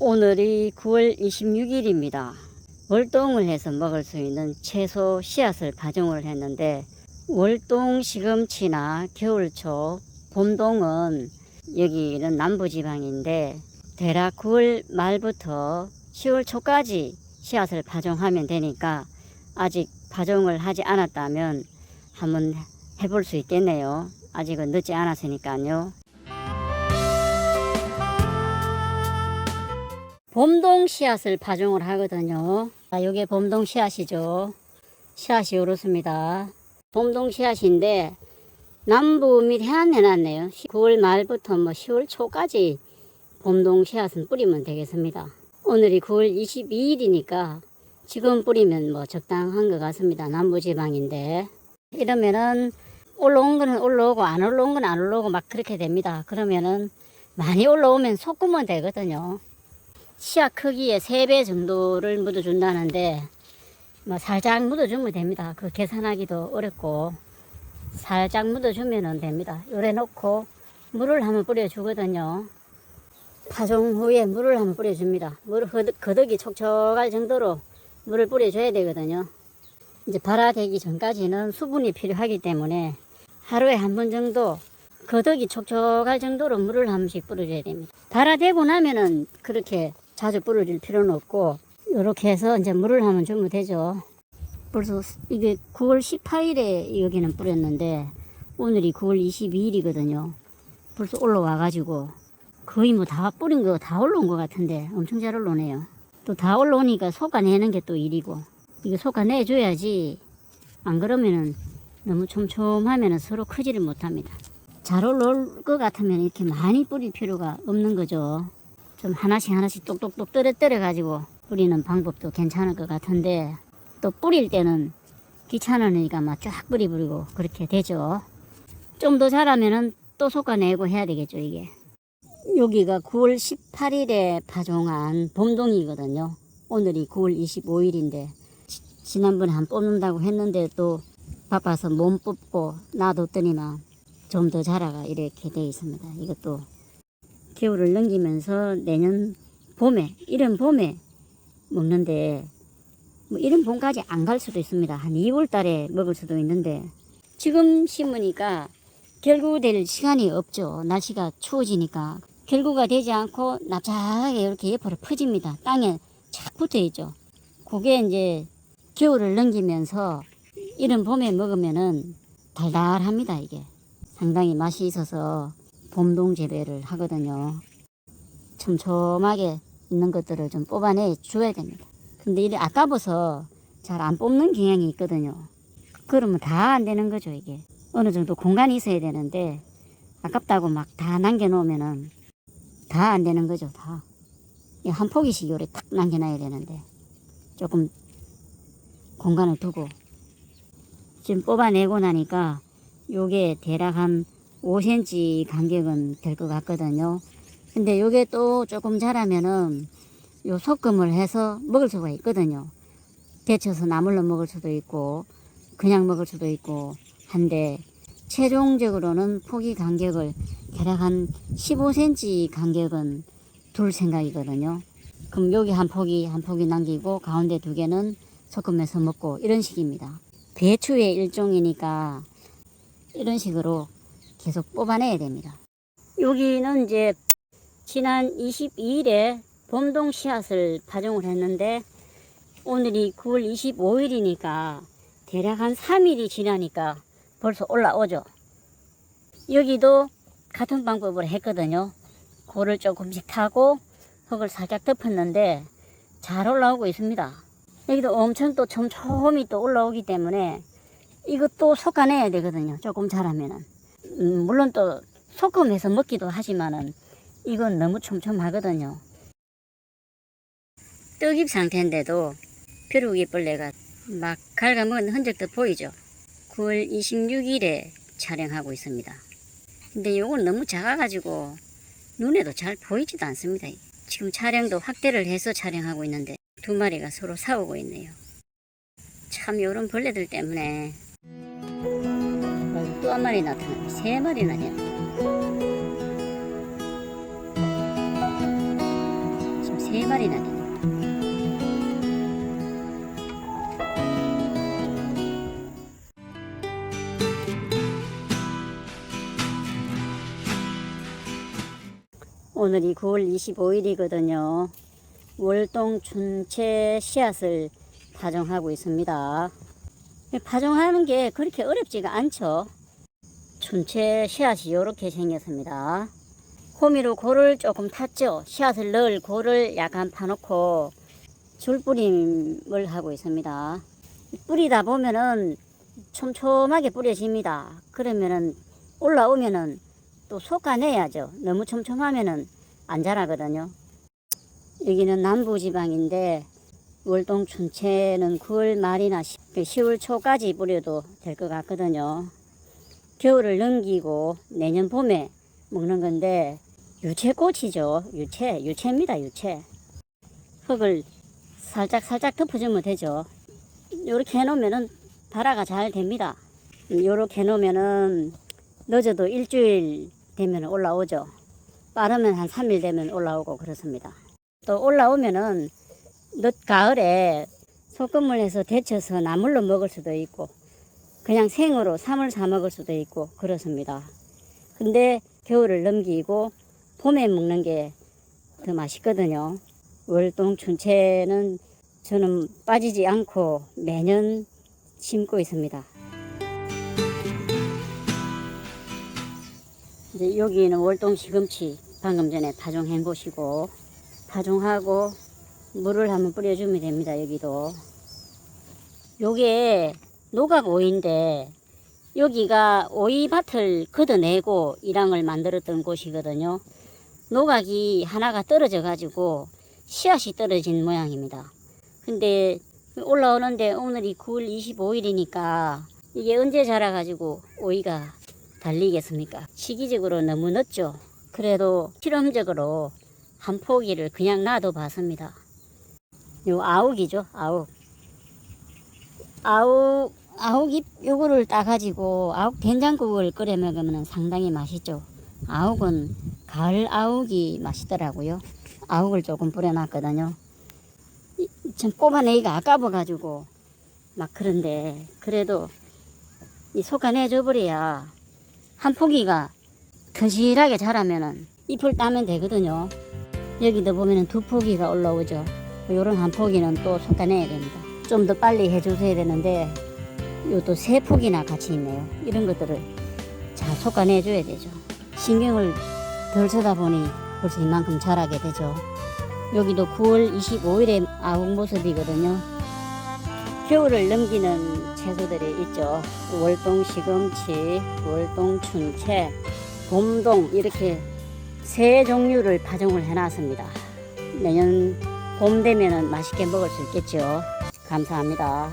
오늘이 9월 26일입니다. 월동을 해서 먹을 수 있는 채소 씨앗을 파종을 했는데, 월동 시금치나 겨울초, 봄동은 여기는 남부지방인데 대략 9월 말부터 10월 초까지 씨앗을 파종하면 되니까 아직 파종을 하지 않았다면 한번 해볼 수 있겠네요. 아직은 늦지 않았으니까요. 봄동 씨앗을 파종을 하거든요. 이게 봄동 씨앗이죠. 씨앗이 이렇습니다. 봄동 씨앗인데 남부 및 해안 해놨네요. 9월 말부터 10월 초까지 봄동 씨앗은 뿌리면 되겠습니다. 오늘이 9월 22일이니까 지금 뿌리면 적당한 것 같습니다. 남부지방인데 이러면은 올라온 거는 올라오고 안 올라온 건 안 올라오고 막 그렇게 됩니다. 그러면은 많이 올라오면 솎으면 되거든요. 씨앗 크기의 3배 정도를 묻어준다는데 살짝 묻어주면 됩니다. 그 계산하기도 어렵고 살짝 묻어주면 됩니다. 요래 놓고 물을 한번 뿌려주거든요. 파종 후에 물을 한번 뿌려줍니다. 물을 거덕이 촉촉할 정도로 물을 뿌려줘야 되거든요. 이제 발화되기 전까지는 수분이 필요하기 때문에 하루에 한 번 정도 거덕이 촉촉할 정도로 물을 한 번씩 뿌려줘야 됩니다. 발화되고 나면은 그렇게 자주 뿌려줄 필요는 없고 이렇게 해서 이제 물을 한번 주면 되죠. 벌써 이게 9월 18일에 여기는 뿌렸는데 오늘이 9월 22일이거든요. 벌써 올라와 가지고 거의 다 뿌린 거 다 올라온 것 같은데 엄청 잘 올라오네요. 또 다 올라오니까 솎아내는 게 또 일이고, 이거 솎아내줘야지 안 그러면은 너무 촘촘하면은 서로 크지를 못합니다. 잘 올라올 것 같으면 이렇게 많이 뿌릴 필요가 없는 거죠. 좀 하나씩 똑똑똑 떨어 가지고 뿌리는 방법도 괜찮을 것 같은데 또 뿌릴 때는 귀찮으니까 쫙 뿌리고 그렇게 되죠. 좀 더 자라면은 또 솎아내고 해야 되겠죠. 이게 여기가 9월 18일에 파종한 봄동이거든요. 오늘이 9월 25일인데 지난번에 한 뽑는다고 했는데 또 바빠서 못 뽑고 놔뒀더니만 좀 더 자라가 이렇게 되어 있습니다. 이것도 겨울을 넘기면서 내년 봄에, 이른 봄에 먹는데 이른 봄까지 안 갈 수도 있습니다. 한 2월 달에 먹을 수도 있는데 지금 심으니까 결구될 시간이 없죠. 날씨가 추워지니까 결구가 되지 않고 납작하게 이렇게 옆으로 퍼집니다. 땅에 착 붙어 있죠. 그게 이제 겨울을 넘기면서 이른 봄에 먹으면은 달달합니다. 이게 상당히 맛이 있어서 봄동 재배를 하거든요. 촘촘하게 있는 것들을 좀 뽑아내 줘야 됩니다. 근데 이래 아까워서 잘 안 뽑는 경향이 있거든요. 그러면 다 안 되는 거죠. 이게 어느 정도 공간이 있어야 되는데 아깝다고 막 다 남겨놓으면은 다 안 되는 거죠. 다 한 포기씩 요래 탁 남겨놔야 되는데 조금 공간을 두고 지금 뽑아내고 나니까 요게 대략 한 5cm 간격은 될 것 같거든요. 근데 요게 또 조금 자라면은 요 솎음을 해서 먹을 수가 있거든요. 데쳐서 나물로 먹을 수도 있고 그냥 먹을 수도 있고 한데 최종적으로는 포기 간격을 대략 한 15cm 간격은 둘 생각이거든요. 그럼 여기 한 포기 남기고 가운데 2개는 섞으면서 먹고 이런 식입니다. 배추의 일종이니까 이런 식으로 계속 뽑아내야 됩니다. 여기는 이제 지난 22일에 봄동 씨앗을 파종을 했는데 오늘이 9월 25일이니까 대략 한 3일이 지나니까 벌써 올라오죠. 여기도 같은 방법으로 했거든요. 고를 조금씩 타고 흙을 살짝 덮었는데 잘 올라오고 있습니다. 여기도 엄청 또 촘촘히 또 올라오기 때문에 이것도 솎아내야 되거든요. 조금 자라면은 물론 또 솎음해서 먹기도 하지만은 이건 너무 촘촘하거든요. 떡잎 상태인데도 벼룩이벌레가 막 갉아먹은 흔적도 보이죠. 9월 26일에 촬영하고 있습니다. 근데 요건 너무 작아가지고 눈에도 잘 보이지도 않습니다. 지금 촬영도 확대를 해서 촬영하고 있는데 2마리가 서로 싸우고 있네요. 참 요런 벌레들 때문에 또 한 마리 나타나네. 3마리나 됐네. 지금 마리나 되네요. 오늘이 9월 25일이거든요. 월동 춘채 씨앗을 파종하고 있습니다. 파종하는 게 그렇게 어렵지가 않죠. 춘채 씨앗이 이렇게 생겼습니다. 호미로 골을 조금 탔죠. 씨앗을 넣을 골을 약간 파놓고 줄뿌림을 하고 있습니다. 뿌리다 보면은 촘촘하게 뿌려집니다. 그러면은 올라오면은 또 솎아내야죠. 너무 촘촘하면은 안 자라거든요. 여기는 남부지방인데 월동 춘채는 9월 말이나 10월 초까지 뿌려도 될 것 같거든요. 겨울을 넘기고 내년 봄에 먹는 건데 유채꽃이죠. 유채입니다. 유채. 흙을 살짝 덮어주면 되죠. 요렇게 해놓으면은 발화가 잘 됩니다. 요렇게 해놓으면은 늦어도 일주일 되면 올라오죠. 빠르면 한 3일 되면 올라오고 그렇습니다. 또 올라오면은 늦 가을에 소금을 해서 데쳐서 나물로 먹을 수도 있고 그냥 생으로 삼을 사 먹을 수도 있고 그렇습니다. 근데 겨울을 넘기고 봄에 먹는 게 더 맛있거든요. 월동 춘채는 저는 빠지지 않고 매년 심고 있습니다. 이제 여기는 월동 시금치 방금 전에 파종해 보시고 파종하고 물을 한번 뿌려주면 됩니다. 여기도 요게 노각 오이인데 여기가 오이밭을 걷어내고 이랑을 만들었던 곳이거든요. 노각이 하나가 떨어져 가지고 씨앗이 떨어진 모양입니다. 근데 올라오는데 오늘이 9월 25일이니까 이게 언제 자라 가지고 오이가 달리겠습니까? 시기적으로 너무 늦죠. 그래도 실험적으로 한 포기를 그냥 놔둬 봤습니다. 요 아욱이죠. 아욱이 요거를 따가지고 아욱 된장국을 끓여 먹으면 상당히 맛있죠. 아욱은 가을 아욱이 맛있더라고요. 아욱을 조금 뿌려놨거든요. 참 뽑아내기가 아까워가지고 막 그런데 그래도 이 솎아내줘 버려야 한 포기가 튼실하게 자라면은 잎을 따면 되거든요. 여기도 보면은 2포기가 올라오죠. 요런 한 포기는 또 솎아내야 됩니다. 좀 더 빨리 해주셔야 되는데 요또 3포기나 같이 있네요. 이런 것들을 잘 솎아내줘야 되죠. 신경을 덜 쓰다 보니 벌써 이만큼 자라게 되죠. 여기도 9월 25일에 아욱 모습이거든요. 겨울을 넘기는 채소들이 있죠. 월동 시금치, 월동 춘채, 봄동 이렇게 3종류를 파종을 해놨습니다. 내년 봄 되면은 맛있게 먹을 수 있겠죠. 감사합니다.